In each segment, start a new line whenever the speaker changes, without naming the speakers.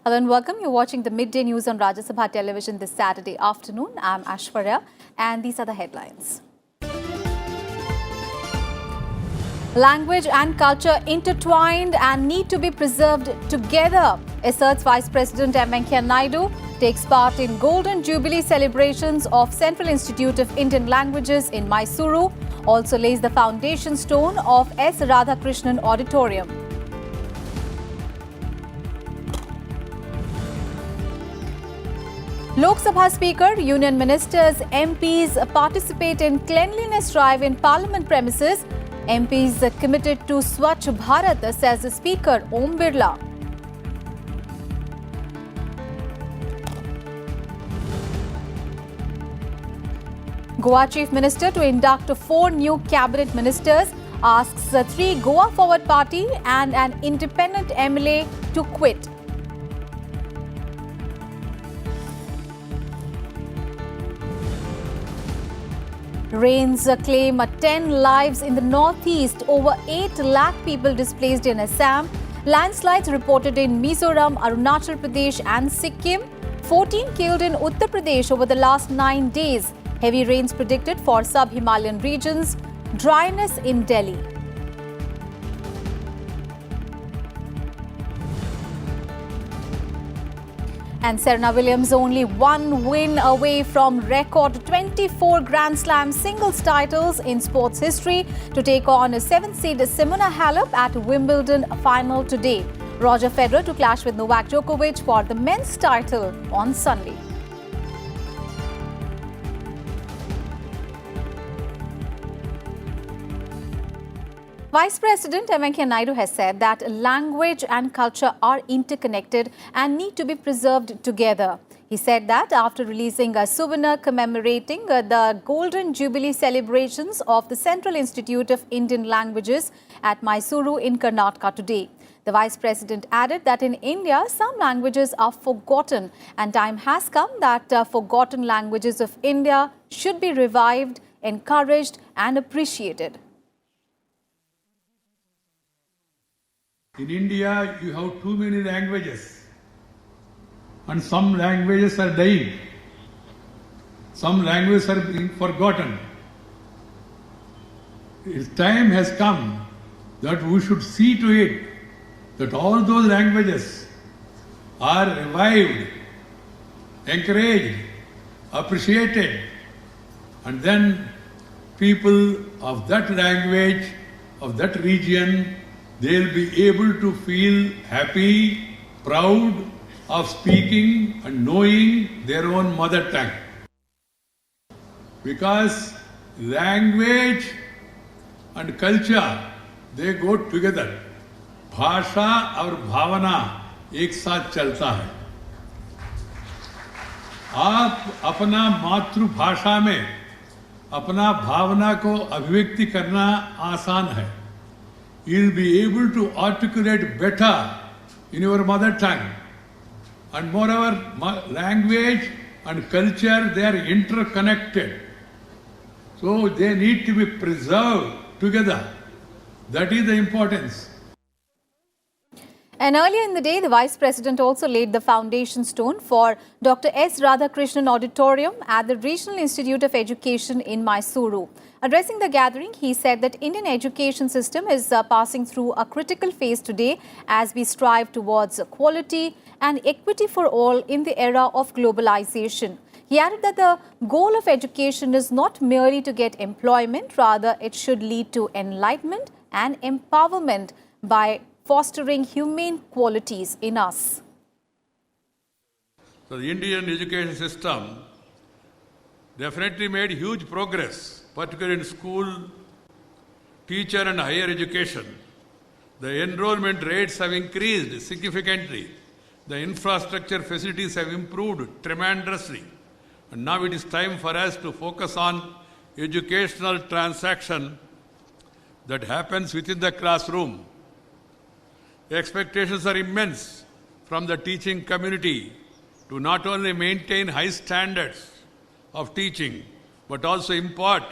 Hello and welcome. You're watching the midday news on Rajya Sabha television this Saturday afternoon. I'm Ashwarya and these are the headlines. Language and culture intertwined and need to be preserved together, asserts Vice President M. Venkaiah Naidu. Takes part in Golden Jubilee celebrations of Central Institute of Indian Languages in Mysuru. Also lays the foundation stone of S. Radhakrishnan Auditorium. Lok Sabha Speaker, Union Ministers, MPs participate in cleanliness drive in Parliament premises. MPs committed to Swachh Bharat, says the Speaker Om Birla. Goa Chief Minister to induct 4 new cabinet ministers, asks 3 Goa Forward Party and an independent MLA to quit. Rains claim 10 lives in the northeast. Over 8 lakh people displaced in Assam. Landslides reported in Mizoram, Arunachal Pradesh and Sikkim. 14 killed in Uttar Pradesh over the last 9 days. Heavy rains predicted for sub-Himalayan regions. Dryness in Delhi. And Serena Williams only 1 win away from record 24 Grand Slam singles titles in sports history to take on 7th seed Simona Halep at Wimbledon final today. Roger Federer to clash with Novak Djokovic for the men's title on Sunday. Vice President M. Venkaiah Naidu has said that language and culture are interconnected and need to be preserved together. He said that after releasing a souvenir commemorating the Golden Jubilee celebrations of the Central Institute of Indian Languages at Mysuru in Karnataka today. The Vice President added that in India, some languages are forgotten and time has come that forgotten languages of India should be revived, encouraged and appreciated.
In India, you have too many languages, and some languages are dying. Some languages are being forgotten. Its time has come that we should see to it that all those languages are revived, encouraged, appreciated, and then people of that language, of that region, they'll be able to feel happy, proud of speaking and knowing their own mother tongue. Because language and culture, they go together. भाषा और भावना एक साथ चलता है. आप अपना मातृभाषा में अपना भावना को अभिव्यक्ति करना आसान है. You'll be able to articulate better in your mother tongue. And moreover, language and culture, they are interconnected. So they need to be preserved together. That is the importance.
And earlier in the day, the Vice President also laid the foundation stone for Dr. S. Radhakrishnan Auditorium at the Regional Institute of Education in Mysuru. Addressing the gathering, he said that Indian education system is passing through a critical phase today as we strive towards equality and equity for all in the era of globalization. He added that the goal of education is not merely to get employment, rather it should lead to enlightenment and empowerment by fostering humane qualities in us.
So the Indian education system definitely made huge progress, particularly in school, teacher and higher education. The enrollment rates have increased significantly. The infrastructure facilities have improved tremendously. And now it is time for us to focus on educational transaction that happens within the classroom. The expectations are immense from the teaching community to not only maintain high standards of teaching, but also impart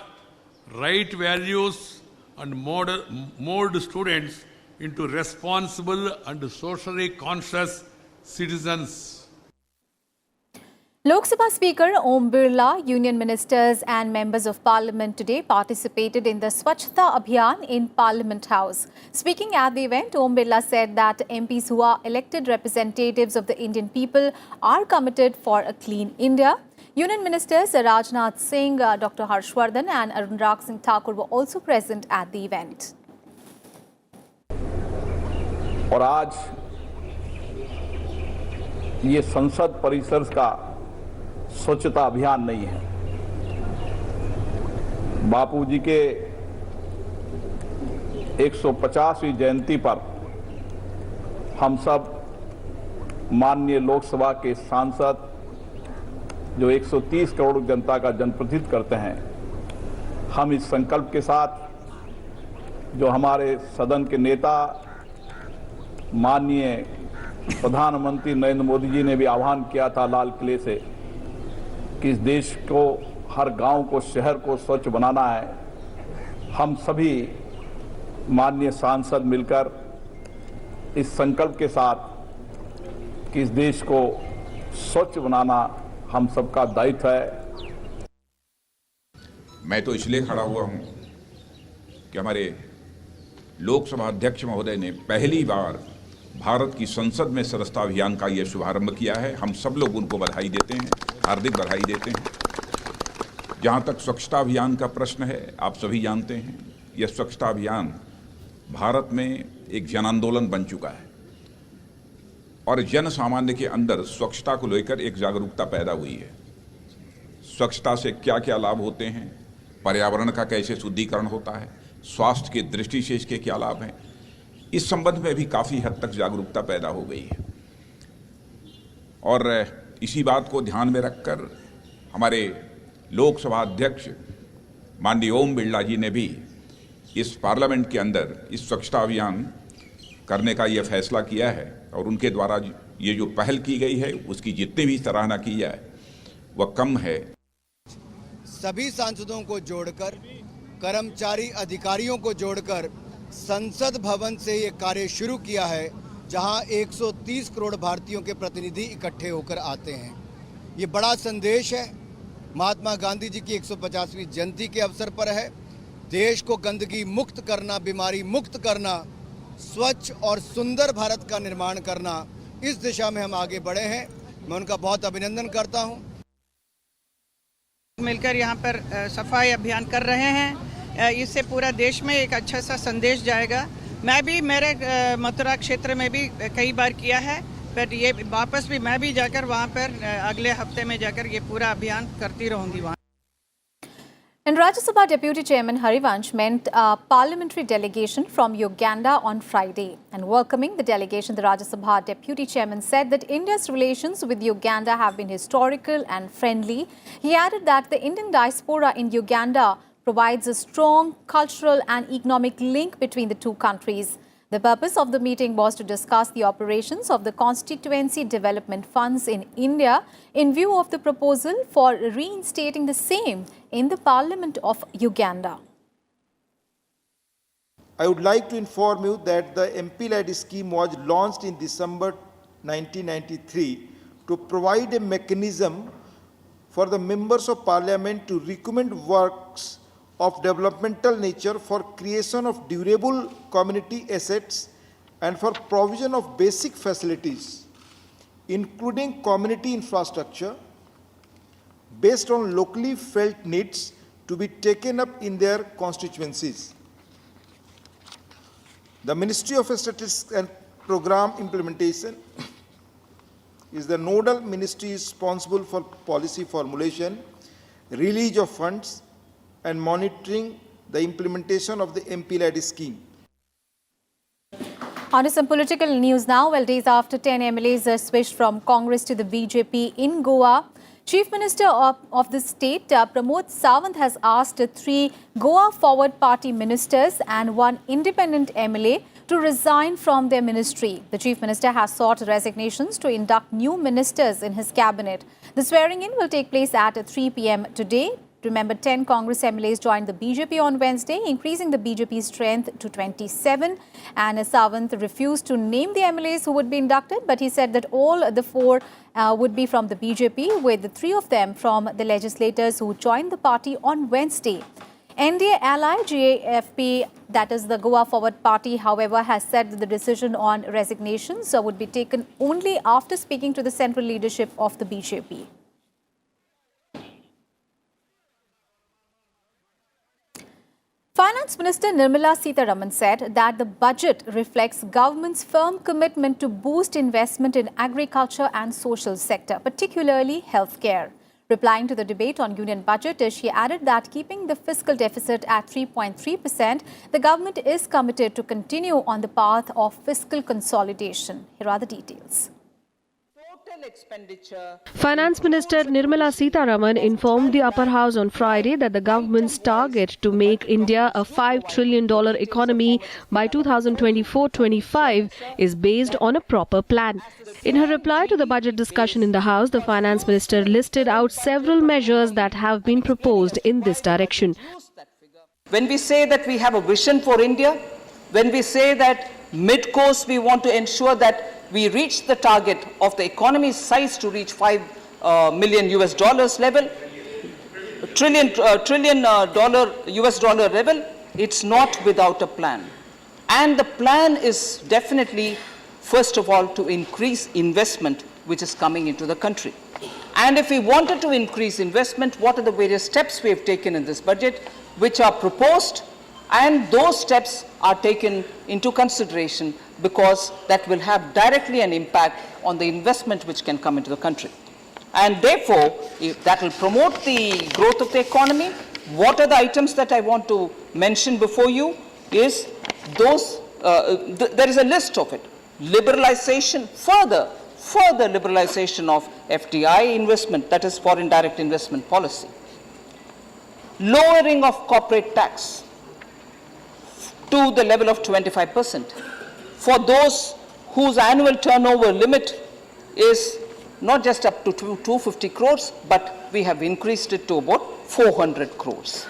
right values and mold students into responsible and socially conscious citizens.
Lok Sabha Speaker Om Birla, union ministers and members of parliament today participated in the Swachhta Abhiyan in Parliament House. Speaking at the event, Om Birla said that MPs who are elected representatives of the Indian people are committed for a clean India. Union ministers Rajnath Singh, Dr. Harshvardhan and Anurag Singh Thakur were also present at the event.
और आज ये संसद परिसर का स्वच्छता अभियान नहीं है। बापूजी के 150वीं जयंती पर हम सब माननीय लोकसभा के सांसद जो 130 करोड़ जनता का जनप्रतिनिधित्व करते हैं, हम इस संकल्प के साथ जो हमारे सदन के नेता माननीय प्रधानमंत्री नरेंद्र मोदी जी ने भी आह्वान किया था लाल किले से कि इस देश को, हर गांव को, शहर को स्वच्छ बनाना है। हम सभी माननीय सांसद मिलकर इस संकल्प के साथ कि इस देश को स्वच्छ बनाना हम सबका दायित्व है।
मैं तो इसलिए खड़ा हुआ हूं कि हमारे लोकसभा अध्यक्ष महोदय ने पहली बार भारत की संसद में स्वच्छता अभियान का यह शुभारंभ किया है। हम सब लोग उनको बधाई देते हैं, हार्दिक बधाई देते हैं। जहां तक स्वच्छता अभियान का प्रश्न है, आप सभी जानते हैं, यह स्वच्छता अभियान भारत में एक जन आंदोलन बन चुका है और जन सामान्य के अंदर स्वच्छता को लेकर एक जागरूकता पैदा हुई है। स्वच्छता से क्या क्या लाभ होते हैं, पर्यावरण का कैसे शुद्धिकरण होता है, स्वास्थ्य की दृष्टि से इसके क्या लाभ हैं, इस संबंध में भी काफ़ी हद तक जागरूकता पैदा हो गई है। और इसी बात को ध्यान में रखकर हमारे लोकसभा अध्यक्ष माननीय ओम बिरला जी ने भी इस पार्लियामेंट के अंदर इस स्वच्छता अभियान करने का यह फैसला किया है और उनके द्वारा ये जो पहल की गई है उसकी जितनी भी सराहना की जाए वह कम है।
सभी सांसदों को जोड़कर, कर्मचारी अधिकारियों को जोड़कर संसद भवन से ये कार्य शुरू किया है, जहां 130 करोड़ भारतीयों के प्रतिनिधि इकट्ठे होकर आते हैं। ये बड़ा संदेश है, महात्मा गांधी जी की 150वीं जयंती के अवसर पर है। देश को गंदगी मुक्त करना, बीमारी मुक्त करना, स्वच्छ और सुंदर भारत का निर्माण करना, इस दिशा में हम आगे बढ़े हैं। मैं उनका बहुत अभिनंदन करता हूं।
मिलकर यहाँ पर सफाई अभियान कर रहे हैं, इससे पूरा देश में एक अच्छा सा संदेश जाएगा। मैं भी मेरे मथुरा क्षेत्र में भी कई बार किया है, पर ये वापस भी मैं भी जाकर वहाँ पर अगले हफ्ते में जाकर ये पूरा अभियान करती रहूँगी वहाँ।
And Rajya Sabha Deputy Chairman Harivansh met a parliamentary delegation from Uganda on Friday. And welcoming the delegation, the Rajya Sabha Deputy Chairman said that India's relations with Uganda have been historical and friendly. He added that the Indian diaspora in Uganda provides a strong cultural and economic link between the two countries. The purpose of the meeting was to discuss the operations of the constituency development funds in India in view of the proposal for reinstating the same in the Parliament of Uganda.
I would like to inform you that the MP-led scheme was launched in December 1993 to provide a mechanism for the members of Parliament to recommend works of developmental nature for creation of durable community assets and for provision of basic facilities, including community infrastructure, based on locally felt needs to be taken up in their constituencies. The Ministry of Statistics and Program Implementation is the nodal ministry responsible for policy formulation, release of funds, and monitoring the implementation of the MP-led scheme.
On to some political news now. Well, days after 10 MLAs switched from Congress to the BJP in Goa, Chief Minister of the state, Pramod Sawant, has asked 3 Goa Forward Party ministers and 1 independent MLA to resign from their ministry. The Chief Minister has sought resignations to induct new ministers in his cabinet. The swearing-in will take place at 3 p.m. today. Remember, 10 Congress MLAs joined the BJP on Wednesday, increasing the BJP's strength to 27. And Sawant refused to name the MLAs who would be inducted, but he said that all the four would be from the BJP, with the three of them from the legislators who joined the party on Wednesday. NDA ally GAFP, that is the Goa Forward Party, however, has said that the decision on resignations would be taken only after speaking to the central leadership of the BJP. Finance Minister Nirmala Sitharaman said that the budget reflects government's firm commitment to boost investment in agriculture and social sector, particularly healthcare. Replying to the debate on union budget, she added that keeping the fiscal deficit at 3.3%, the government is committed to continue on the path of fiscal consolidation. Here are the details.
Finance Minister Nirmala Sitharaman informed the upper house on Friday that the government's target to make India a $5 trillion economy by 2024-25 is based on a proper plan. In her reply to the budget discussion in the House, the Finance Minister listed out several measures that have been proposed in this direction.
When we say that we have a vision for India, when we say that mid-course we want to ensure that we reach the target of the economy's size to reach $5 million level, trillion US dollar level, it's not without a plan. And the plan is definitely, first of all, to increase investment which is coming into the country. And if we wanted to increase investment, what are the various steps we have taken in this budget which are proposed, and those steps are taken into consideration because that will have directly an impact on the investment which can come into the country. And therefore, if that will promote the growth of the economy. What are the items that I want to mention before you is those, there is a list of it. Liberalization, further liberalization of FDI investment, that is foreign direct investment policy. Lowering of corporate tax to the level of 25% for those whose annual turnover limit is not just up to 250 crores, but we have increased it to about 400 crores.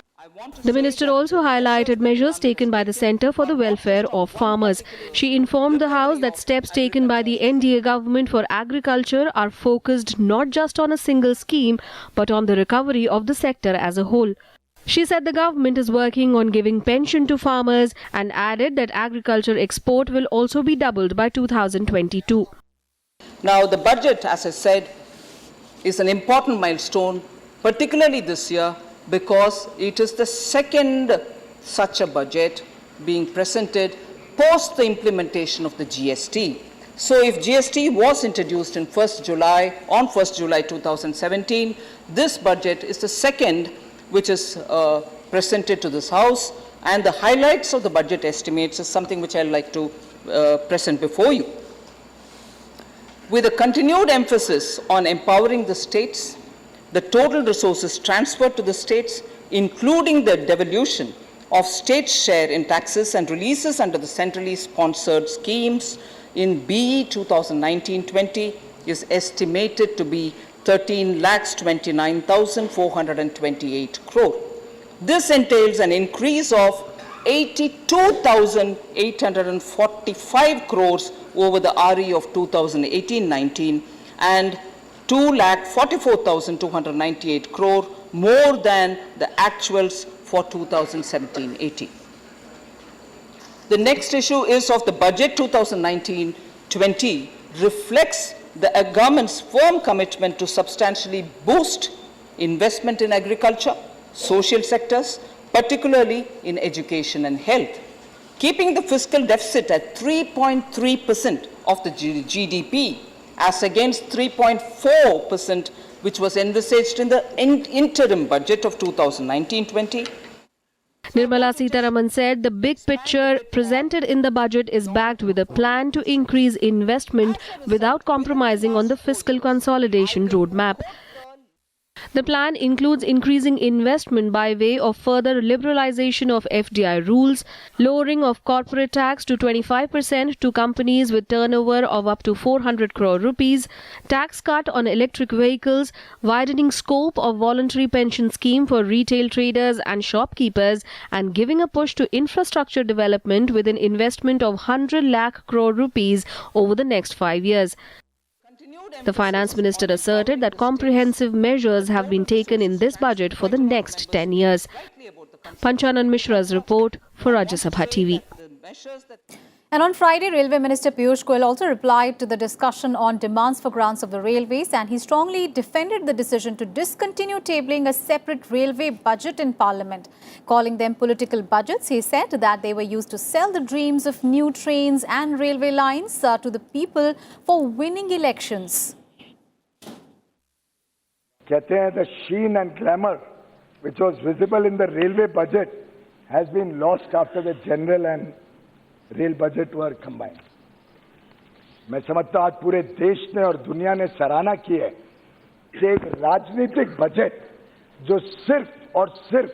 The minister also highlighted measures taken by the Centre for the Welfare of Farmers. She informed the House that steps taken by the NDA government for agriculture are focused not just on a single scheme, but on the recovery of the sector as a whole. She said the government is working on giving pension to farmers and added that agriculture export will also be doubled by 2022.
Now, the budget, as I said, is an important milestone, particularly this year, because it is the second such a budget being presented post the implementation of the GST. So if GST was introduced on 1st July 2017, this budget is the second which is presented to this House, and the highlights of the budget estimates is something which I'd like to present before you. With a continued emphasis on empowering the states, the total resources transferred to the states, including the devolution of state share in taxes and releases under the centrally sponsored schemes in BE 2019-20 is estimated to be 13,29,428 crore. This entails an increase of 82,845 crores over the RE of 2018-19 and 2,44,298 crore more than the actuals for 2017-18. The next issue is of the budget 2019-20 reflects the government's firm commitment to substantially boost investment in agriculture, social sectors, particularly in education and health, keeping the fiscal deficit at 3.3% of the GDP as against 3.4% which was envisaged in the interim budget of 2019-20.
Nirmala Sitharaman said the big picture presented in the budget is backed with a plan to increase investment without compromising on the fiscal consolidation roadmap. The plan includes increasing investment by way of further liberalization of FDI rules, lowering of corporate tax to 25% to companies with turnover of up to 400 crore rupees, tax cut on electric vehicles, widening scope of voluntary pension scheme for retail traders and shopkeepers, and giving a push to infrastructure development with an investment of 100 lakh crore rupees over the next 5 years. The finance minister asserted that comprehensive measures have been taken in this budget for the next 10 years. Panchanan Mishra's report for Rajya Sabha TV.
And on Friday, Railway Minister Piyush Goyal also replied to the discussion on demands for grants of the railways, and he strongly defended the decision to discontinue tabling a separate railway budget in Parliament. Calling them political budgets, he said that they were used to sell the dreams of new trains and railway lines to the people for winning elections.
कहते हैं the sheen and glamour which was visible in the railway budget has been lost after the general and rail budget were combine. मैं समझता हूं आज पूरे देश ने और दुनिया ने सराहना की है कि एक राजनीतिक बजट जो सिर्फ और सिर्फ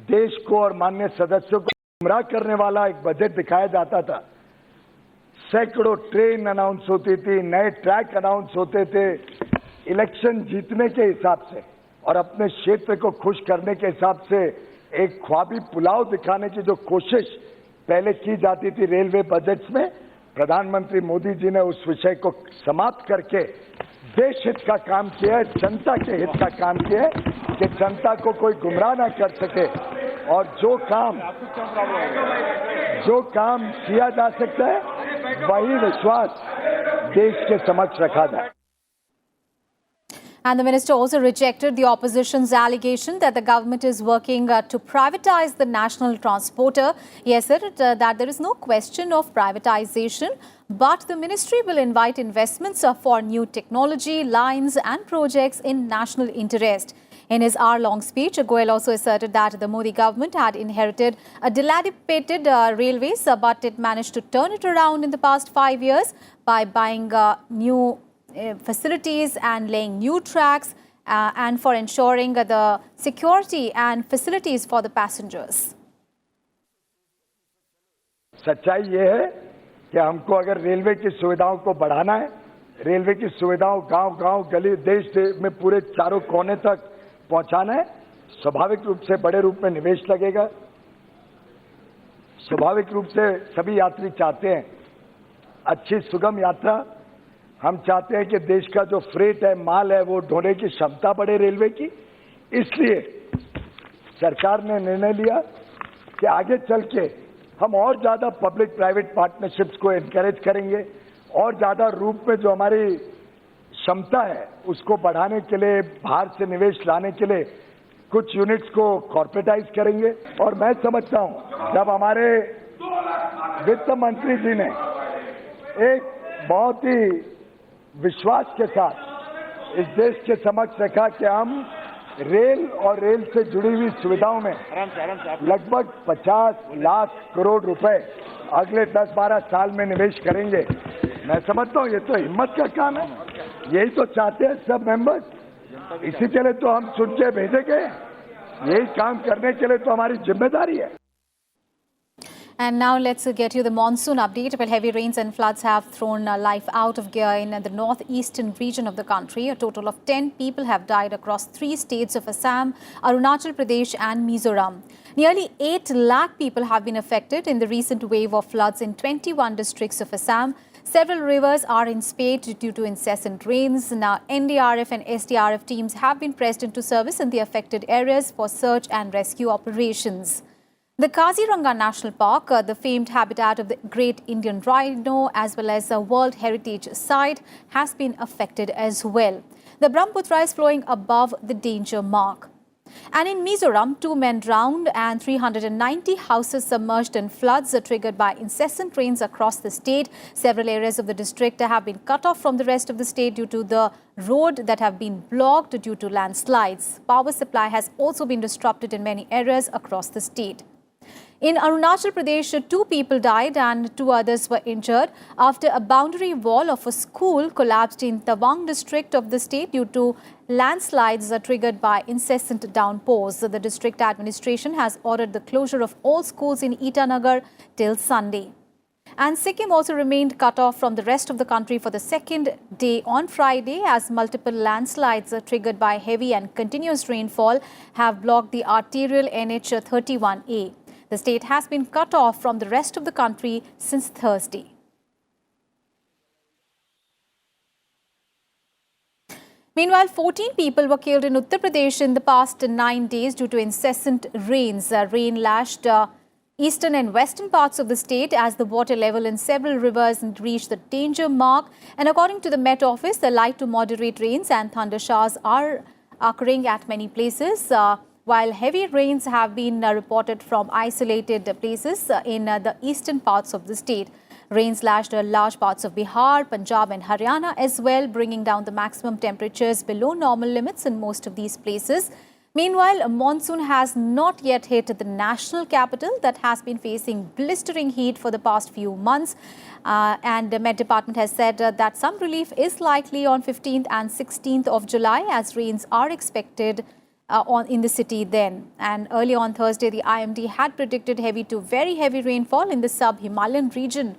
देश को और माननीय सदस्यों को गुमराह करने वाला एक बजट दिखाया जाता था। सैकड़ों ट्रेन अनाउंस होती थी, नए ट्रैक अनाउंस होते थे, इलेक्शन जीतने के हिसाब से और अपने क्षेत्र को खुश करने के हिसाब से एक ख्वाबी पुलाव दिखाने की जो कोशिश पहले की जाती थी रेलवे बजट्स में, प्रधानमंत्री मोदी जी ने उस विषय को समाप्त करके देश हित का काम किया है, जनता के हित का काम किया है कि जनता को कोई गुमराह ना कर सके और जो काम किया जा सकता है वही विश्वास देश के समक्ष रखा जाए।
And the minister also rejected the opposition's allegation that the government is working to privatize the national transporter. He asserted that there is no question of privatization, but the ministry will invite investments for new technology, lines and projects in national interest. In his hour-long speech, Goyal also asserted that the Modi government had inherited a dilapidated railways, but it managed to turn it around in the past 5 years by buying new facilities and laying new tracks and for ensuring the security and facilities for the passengers.
सच्चाई ये है कि हमको अगर railway की सुविधाओं को बढ़ाना है, रेलवे की सुविधाओं गांव-गांव, गली, देश में पूरे चारों कोने तक पहुंचाना है, स्वाभाविक रूप से बड़े रूप में निवेश लगेगा। स्वाभाविक रूप से सभी यात्री चाहते हैं अच्छी सुगम यात्रा। हम चाहते हैं कि देश का जो फ्रेट है, माल है, वो ढोने की क्षमता बढ़े रेलवे की। इसलिए सरकार ने निर्णय लिया कि आगे चल के हम और ज्यादा पब्लिक प्राइवेट पार्टनरशिप्स को एनकरेज करेंगे और ज्यादा रूप में जो हमारी क्षमता है उसको बढ़ाने के लिए, बाहर से निवेश लाने के लिए कुछ यूनिट्स को कॉर्पोरेटाइज करेंगे। और मैं समझता हूं जब हमारे वित्त मंत्री जी ने एक बहुत ही विश्वास के साथ इस देश के समक्ष रखा कि हम रेल और रेल से जुड़ी हुई सुविधाओं में लगभग 50 लाख करोड़ रुपए अगले 10-12 साल में निवेश करेंगे। मैं समझता हूं ये तो हिम्मत का काम है, यही तो चाहते हैं सब मेंबर्स, इसी के लिए तो हम चुन के भेजे गए, यही काम करने के लिए तो हमारी जिम्मेदारी है।
And now let's get you the monsoon update. Well, heavy rains and floods have thrown life out of gear in the northeastern region of the country. A total of 10 people have died across 3 states of Assam, Arunachal Pradesh and Mizoram. Nearly 8 lakh people have been affected in the recent wave of floods in 21 districts of Assam. Several rivers are in spate due to incessant rains. Now, NDRF and SDRF teams have been pressed into service in the affected areas for search and rescue operations. The Kaziranga National Park, the famed habitat of the great Indian rhino as well as a World Heritage Site, has been affected as well. The Brahmaputra is flowing above the danger mark. And in Mizoram, 2 men drowned and 390 houses submerged in floods triggered by incessant rains across the state. Several areas of the district have been cut off from the rest of the state due to the road that have been blocked due to landslides. Power supply has also been disrupted in many areas across the state. In Arunachal Pradesh, 2 people died and 2 others were injured after a boundary wall of a school collapsed in Tawang district of the state due to landslides triggered by incessant downpours. The district administration has ordered the closure of all schools in Itanagar till Sunday. And Sikkim also remained cut off from the rest of the country for the second day on Friday as multiple landslides triggered by heavy and continuous rainfall have blocked the arterial NH 31A. The state has been cut off from the rest of the country since Thursday. Meanwhile, 14 people were killed in Uttar Pradesh in the past 9 days due to incessant rains. Rain lashed eastern and western parts of the state as the water level in several rivers reached the danger mark. And according to the Met Office, the light to moderate rains and thunder showers are occurring at many places, while heavy rains have been reported from isolated places in the eastern parts of the state. Rains lashed large parts of Bihar, Punjab and Haryana as well, bringing down the maximum temperatures below normal limits in most of these places. Meanwhile, a monsoon has not yet hit the national capital that has been facing blistering heat for the past few months. And the Met Department has said that some relief is likely on 15th and 16th of July as rains are expected in the city then. And earlier on Thursday, the IMD had predicted heavy to very heavy rainfall in the sub-Himalayan region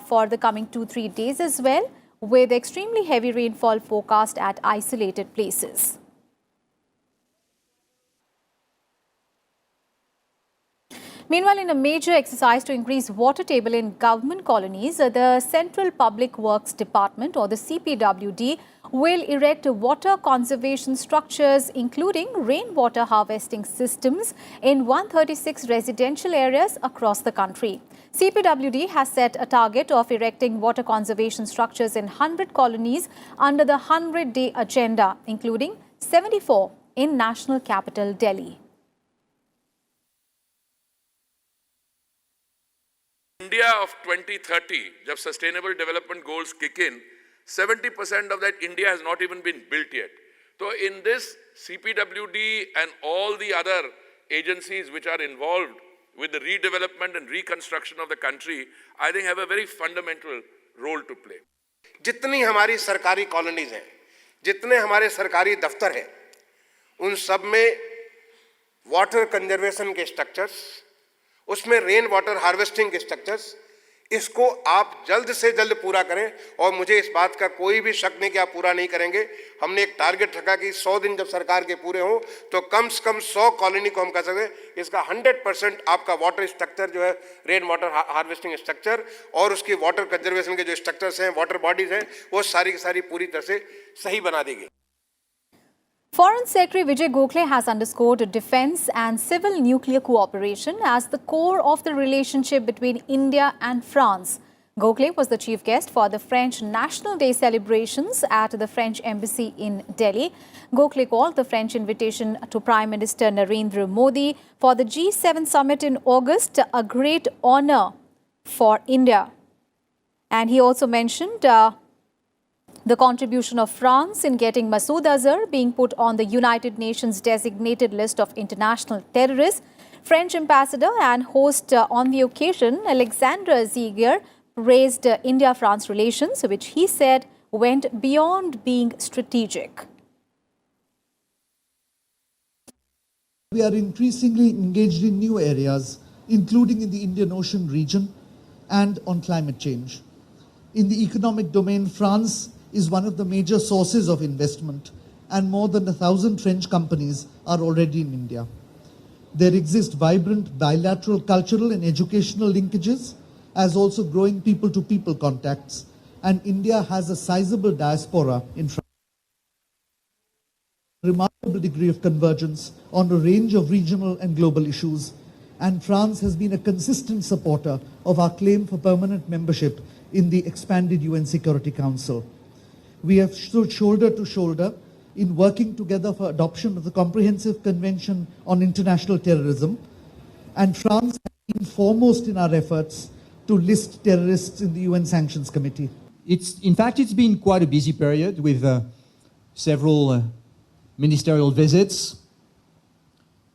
for the coming 2-3 days as well, with extremely heavy rainfall forecast at isolated places. Meanwhile, in a major exercise to increase water table in government colonies, the Central Public Works Department or the CPWD will erect water conservation structures including rainwater harvesting systems in 136 residential areas across the country. CPWD has set a target of erecting water conservation structures in 100 colonies under the 100-day agenda, including 74 in national capital Delhi.
India of 2030, जब sustainable development goals kick in, 70% of that India has not even been built yet. So in this, CPWD and all the other agencies which are involved with the redevelopment and reconstruction of the country, I think have a very fundamental role to play.
जितनी हमारी सरकारी colonies हैं, जितने हमारे सरकारी दफ्तर हैं, उन सब में वाटर कंजर्वेशन के स्ट्रक्चर्स, उसमें रेन वाटर हार्वेस्टिंग के स्ट्रक्चर्स, इसको आप जल्द से जल्द पूरा करें और मुझे इस बात का कोई भी शक नहीं कि आप पूरा नहीं करेंगे। हमने एक टारगेट रखा कि 100 दिन जब सरकार के पूरे हों तो कम से कम 100 कॉलोनी को हम कर सकें। इसका 100% आपका वाटर स्ट्रक्चर जो है, रेन वाटर हार्वेस्टिंग स्ट्रक्चर और उसकी वाटर कंजर्वेशन के जो स्ट्रक्चर्स हैं, वाटर बॉडीज हैं, वो सारी की सारी पूरी तरह से सही बना दी गई।
Foreign Secretary Vijay Gokhale has underscored defence and civil nuclear cooperation as the core of the relationship between India and France. Gokhale was the chief guest for the French National Day celebrations at the French Embassy in Delhi. Gokhale called the French invitation to Prime Minister Narendra Modi for the G7 summit in August a great honour for India. And he also mentioned the contribution of France in getting Masood Azhar being put on the United Nations designated list of international terrorists. French ambassador and host on the occasion, Alexandre Ziegler, praised India-France relations, which he said went beyond being strategic.
We are increasingly engaged in new areas, including in the Indian Ocean region and on climate change. In the economic domain, France is one of the major sources of investment, and more than 1,000 French companies are already in India. There exist vibrant bilateral cultural and educational linkages, as also growing people-to-people contacts, and India has a sizable diaspora in France. Remarkable degree of convergence on a range of regional and global issues, and France has been a consistent supporter of our claim for permanent membership in the expanded UN Security Council. We have stood shoulder to shoulder in working together for adoption of the Comprehensive Convention on International Terrorism, and France has been foremost in our efforts to list terrorists in the UN Sanctions Committee.
In fact, it's been quite a busy period with several ministerial visits.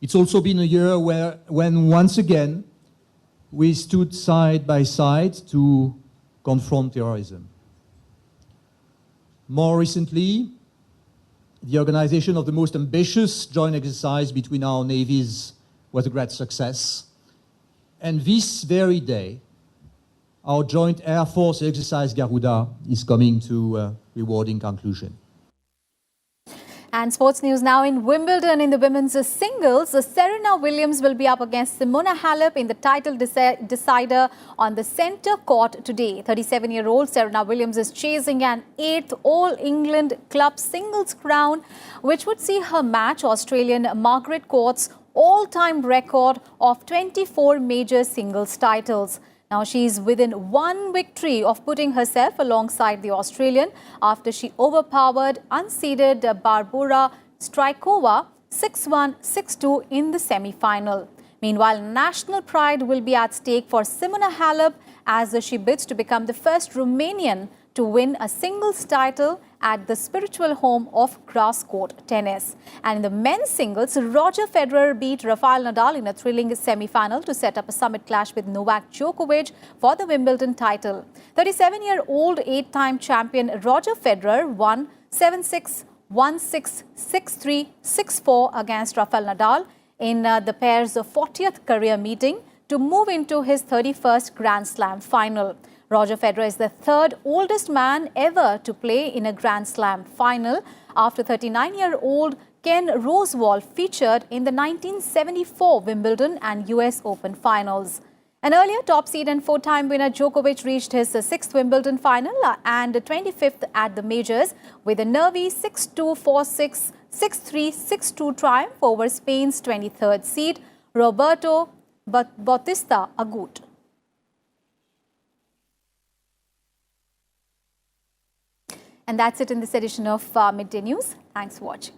It's also been a year when once again we stood side by side to confront terrorism. More recently, the organization of the most ambitious joint exercise between our navies was a great success. And this very day, our joint Air Force exercise Garuda is coming to a rewarding conclusion.
And sports news now in Wimbledon in the women's singles. Serena Williams will be up against Simona Halep in the title decider on the centre court today. 37-year-old Serena Williams is chasing an 8th All-England Club singles crown, which would see her match Australian Margaret Court's all-time record of 24 major singles titles. Now she is within one victory of putting herself alongside the Australian after she overpowered unseeded Barbora Strykova 6-1, 6-2 in the semi-final. Meanwhile, national pride will be at stake for Simona Halep as she bids to become the first Romanian to win a singles title at the spiritual home of grass court tennis. And in the men's singles, Roger Federer beat Rafael Nadal in a thrilling semi-final to set up a summit clash with Novak Djokovic for the Wimbledon title. 37-year-old 8-time champion Roger Federer won 7-6, 1-6, 6-3, 6-4 against Rafael Nadal in the pair's 40th career meeting to move into his 31st Grand Slam final. Roger Federer is the third oldest man ever to play in a Grand Slam final after 39-year-old Ken Rosewall featured in the 1974 Wimbledon and US Open finals. An earlier top seed and 4-time winner Djokovic reached his 6th Wimbledon final and 25th at the majors with a nervy 6-2, 4-6, 6-3, 6-2 triumph over Spain's 23rd seed Roberto Bautista Agut. And that's it in this edition of Midday News. Thanks for watching.